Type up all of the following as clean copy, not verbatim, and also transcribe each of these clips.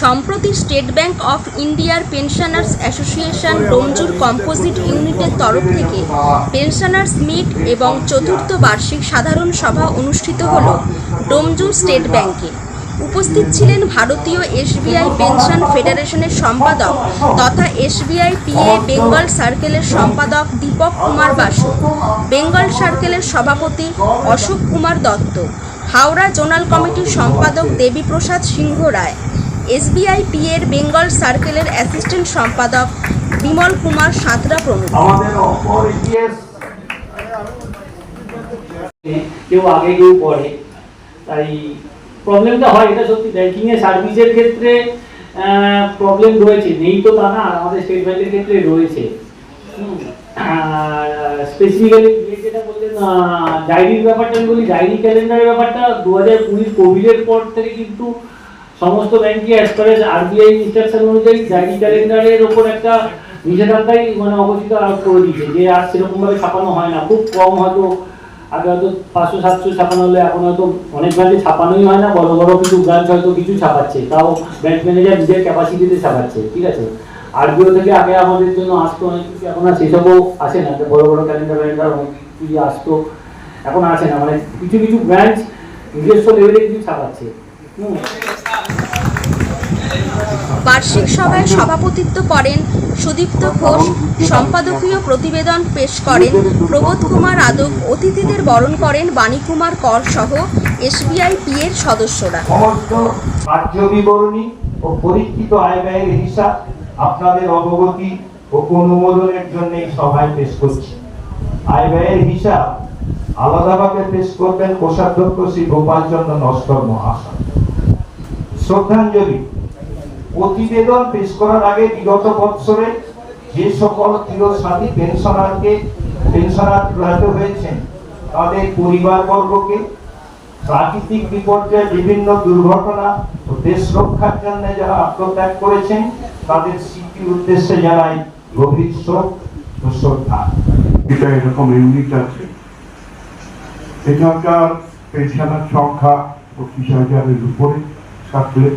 সম্প্রতি state bank of ইন্ডিয়ার pensioners association Domjur composite ইউনিটের তরফ থেকে পেনশনার্স মিট এবং চতুর্থ বার্ষিক সাধারণ সভা অনুষ্ঠিত হল ডোমজুর স্টেট ব্যাংকে। উপস্থিত ছিলেন ভারতীয় এসবিআই পেনশন ফেডারেশনের সম্পাদক তথা এসবিআই পিএ বেঙ্গল সার্কেলের সম্পাদক দীপক কুমার বাসু, বেঙ্গল সার্কেলের সভাপতি অশোক কুমার দত্ত, হাওড়া জোনাল কমিটির সম্পাদক দেবীপ্রসাদ সিংহ রায়, এসবিআই পিএর বেঙ্গল সার্কেলের অ্যাসিস্ট্যান্ট সম্পাদক বিমল কুমার সাঁতরা প্রমুখ। কেউ আগে কেউ পরে, তাই প্রবলেমটা হয়। এটা সত্যি ব্যাংকিং এর সার্ভিসের ক্ষেত্রে প্রবলেম রয়েছে, নেই তো তা না, আমাদের স্টেট ব্যাংকের ক্ষেত্রে রয়েছে। স্পেসিফিক্যালি যেটা বললেন ডায়েরির ব্যাপারটা, আমি বলি ডায়েরি ক্যালেন্ডারের ব্যাপারটা 2020 কোভিডের পর থেকে কিন্তু সমস্ত ব্যাংকই as per as RBI instruction অনুযায়ী ডায়েরি ক্যালেন্ডারের ওপর একটা নিষেধাজ্ঞাই অবস্থিত আরোপ করে দিয়েছে, যে আর সেরকমভাবে ছাপানো হয় না। খুব কম, হয়তো আগে হয়তো 500-700 ছাপানো হলে এখন হয়তো অনেক ব্রাঞ্চে ছাপানোই হয় না। বড় বড় কিছু ব্রাঞ্চ হয়তো কিছু ছাপাচ্ছে, তাও ব্যাংক ম্যানেজার নিজের ক্যাপাসিটিতে ছাপাচ্ছে, ঠিক আছে। আরবিও থেকে আগে আমাদের জন্য আসতো অনেক কিছু, এখন আর সেসবও আসে না। বড় বড় ক্যালেন্ডার অনেক কিছু আসতো, এখন আসে না। কিছু কিছু ব্রাঞ্চ নিজস্ব লেভেলে কিছু ছাপাচ্ছে। বার্ষিক সভায় সভাপতিত্ব করেন সুদীপ্ত ঘোষ, সম্পাদকীয় প্রতিবেদন পেশ করেন প্রবোধ কুমার আদক, অতিথিদের বরণ করেন বাণী কুমার কর সহ এসবিআই পিএর সদস্যরা। সমস্ত কার্য বিবরণী ও পরীক্ষিত আয় ব্যয়ের হিসাব আপনাদের অবগতি ও অনুমোদনের জন্য এই সভায় পেশ করছি। আয় ব্যয়ের হিসাব আলাদাভাবে পেশ করবেন কোষাধ্যক্ষ শ্রী গোপাল চন্দ্র নস্কর মহাশয়। শ্রদ্ধাঞ্জলি। প্রতিবেদন পেশ করার আগে বিগত বৎসরে যে সকল চিরস্থায়ী পেনশনার প্রয়াত হয়েছেন তাদের পরিবারবর্গকে, প্রাকৃতিক বিপর্যয়, বিভিন্ন দুর্ঘটনা ও দেশ রক্ষার জন্য যারা আত্মত্যাগ করেছেন তাদের স্মৃতির উদ্দেশ্যে জানাই গভীর শোক ও শ্রদ্ধা। এটা এরকম ইউনিট আছে, এখানকার পেনশনার সংখ্যা 25,000-এর উপরে থাকলে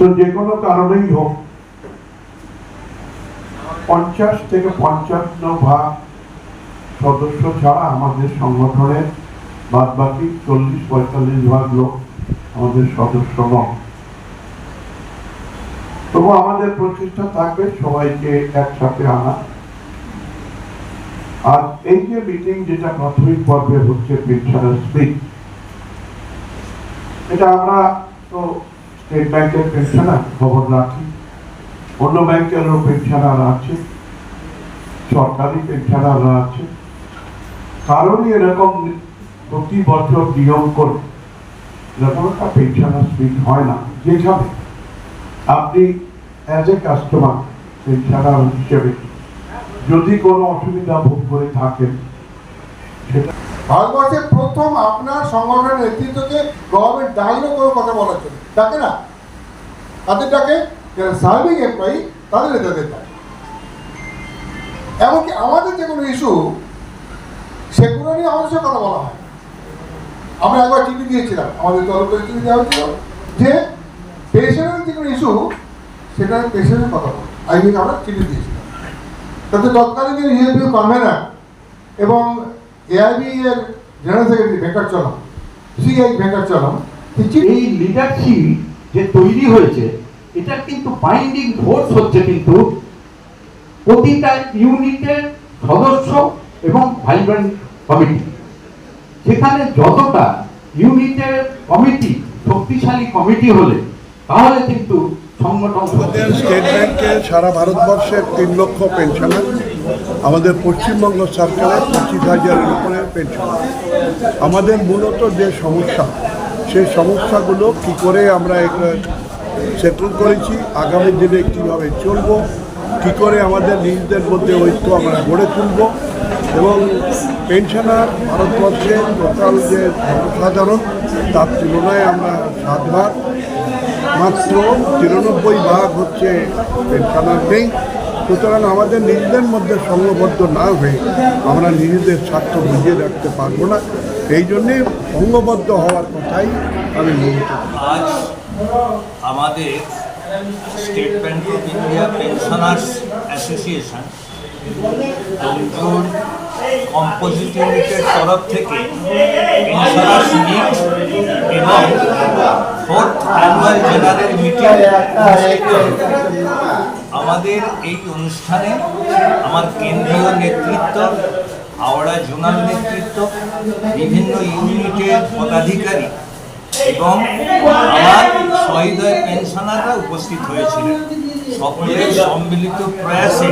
তো যে কোনো কারণেই হোক 50 থেকে 55 সদস্য ছাড়া আমাদের সংগঠনের বাদ বাকি 40-45 লোক আমাদের সদস্য নয়। তবু আমাদের প্রচেষ্টা থাকবে সবাইকে একসাথে আনা। আর এই যে মিটিং, যেটা প্রাথমিক পর্বে হচ্ছে পেনশনার্স মিট, এটা আমরা তো স্টেট ব্যাংকের পেনশনার খবর রাখি, অন্য ব্যাংকেরও পেনশনার আছে, সরকারি পেনশনাররা আছে। কারণ এরকম প্রতি বছর নিয়ম করে এরকম একটা পেনশনার মিট হয় না, যেখানে আপনি অ্যাজ এ কাস্টমার পেনশনার হিসেবে যদি কোনো অসুবিধা ভোগ করে থাকেন, সেটা ভারতবর্ষের প্রথম আপনার সংগঠনের নেতৃত্বকে গভর্নমেন্ট ডাকলো কোনো কথা বলার জন্য, ডাকে না? তাদের ডাকে যারা সার্ভিং এমপ্লয়ি, তাদের ডাকে। এমনকি আমাদের যে কোনো ইস্যু, সেগুলো নিয়ে আমাদের সাথে কথা বলা হয়। আমরা একবার চিঠি দিয়েছিলাম, আমাদের তরফ থেকে চিঠি দেওয়া হয়েছিল যে পেনশনের যে কোনো ইস্যু, সেটা পেনশনের কথা বল, আইনকে আমরা চিঠি দিয়েছিলাম। তাতে তৎকালীন যে ইএলপি কনভেনার এবং এআইবি এর জেনারেল সেক্রেটারি ভেঙ্কটচলম, সিআই ভেঙ্কটচলম, এই লিডারশিপ যে তৈরি হয়েছে, এটা কিন্তু বাইন্ডিং ফোর্স হচ্ছে কিন্তু প্রতিটা ইউনিটের সদস্য এবং ভাইব্রেন্ট কমিটি। সেখানে যতটা ইউনিটের কমিটি শক্তিশালী কমিটি হলে, তাহলে কিন্তু সংগঠন। স্টেট ব্যাংকে সারা ভারতবর্ষের 3 লক্ষ পেনশনার, আমাদের পশ্চিমবঙ্গ সরকারে 25,000-এর উপরে পেনশনার। আমাদের মূলত যে সমস্যা, সেই সমস্যাগুলো কী করে আমরা সেটেল করেছি, আগামী দিনে কীভাবে চলবো, কী করে আমাদের নিজেদের মধ্যে ঐক্য আমরা গড়ে তুলব, এবং পেনশনার ভারতবর্ষে টোটাল যে জনসাধারণ, তার তুলনায় আমরা 7 ভাগ, মাত্র 93 ভাগ হচ্ছে পেনশনার নেই। সুতরাং আমাদের নিজেদের মধ্যে সংঘবদ্ধ না হয়ে আমরা নিজেদের স্বার্থ বুঝিয়ে রাখতে পারবো না। এই জন্যে সংঘবদ্ধ হওয়ার কথাই আমি মনে করি। আজ আমাদের state bank of India pensioners association Domjur composite ইউনিটের তরফ থেকে পেনশনার্স মিট এবং 4th অ্যানুয়াল জেনারেল মিটিং আমাদের এই অনুষ্ঠানে আমার কেন্দ্রীয় নেতৃত্ব, হাওড়া জোনাল নেতৃত্ব, বিভিন্ন ইউনিটের পদাধিকারী এবং আমার সহৃদয় পেনশনাররা উপস্থিত হয়েছিলেন। সকলের সম্মিলিত প্রয়াসে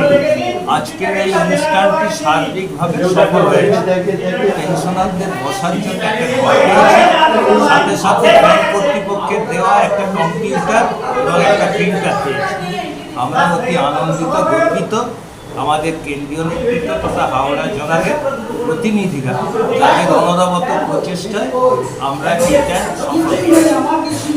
আজকের এই অনুষ্ঠানটি সার্বিকভাবে সফল হয়েছে। পেনশনারদের বসার জন্য একটা ঘর রয়েছে, সাথে সাথে ব্যাংক কর্তৃপক্ষের দেওয়া একটা কম্পিউটার এবং একটা প্রিন্টার পেয়েছে। আমরা অতি আনন্দিত, গর্বিত। আমাদের কেন্দ্রীয় নেতৃত্ব তথা হাওড়া জোনালের প্রতিনিধিরা যাদের অনবরত প্রচেষ্টায় আমরা এটা সফল করেছি।